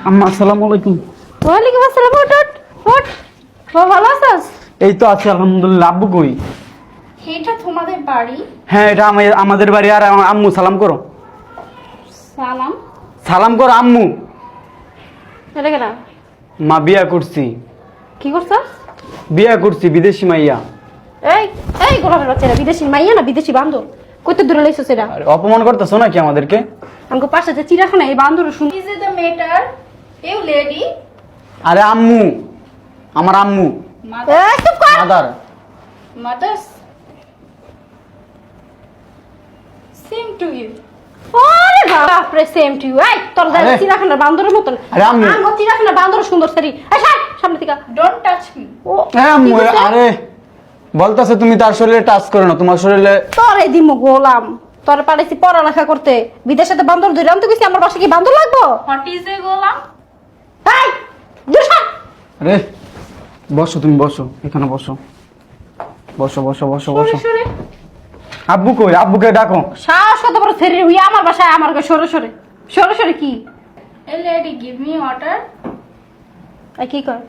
আম্মা আসসালামু আলাইকুম। ওয়ালাইকুম আসসালাম। ওঠ ও ভালো আছিস? এই তো আছি আলহামদুলিল্লাহ। আব্বু কই? এটা তোমাদের বাড়ি? হ্যাঁ, এটা আমাদের বাড়ি। আর আম্মু সালাম করো। সালাম? সালাম করো আম্মু। এটা কেনা? মা বিয়া করছি। কি করছস? বিয়া করছি বিদেশি মাইয়া। এই এই গোলাপের বাচ্চারা বিদেশি মাইয়া না বিদেশি বান্দর? কইতে দূরে লইছস এটা? আরে অপমান করতেছো নাকি আমাদেরকে? আমগো পাশে যে চিড়াখানা এই বান্দর শুন। Is it the matter you lady? আরে আম্মু, আমার আম্মু। এই চুপ কর। Mother. Mother's same to you. ওরে বাপ রে, সেম টু ইউ। এই তোর আরে। চিড়াখানার বান্দরের মতন। আরে আম্মু। আমগো চিড়াখানার বান্দর সুন্দর সারি। এই সামনে থেকে ডোন্ট টাচ মি। ও হ্যাঁ আম্মু। কি করছে? আরে বলতাছে তুমি তার শরীরে টাচ করো না, তোমার শরীরে। তোরে দিমু গোলাম, তোর পারেছি পড়ালেখা করতে, বিদেশে তো বান্দর ধরে আনতে গেছি, আমার বাসা কি বান্দর লাগবো? হোয়াট ইজ এ গোলাম? এই দুশা। আরে বসো, তুমি বসো, এখানে বসো। বসো বসো বসো বসো। সরে আব্বু কই? আব্বুকে ডাকো। সাহস কত বড় ফেরি হই আমার বাসায়, আমার সরে সরে সরে সরে কি? A lady give me water. এই কি কর?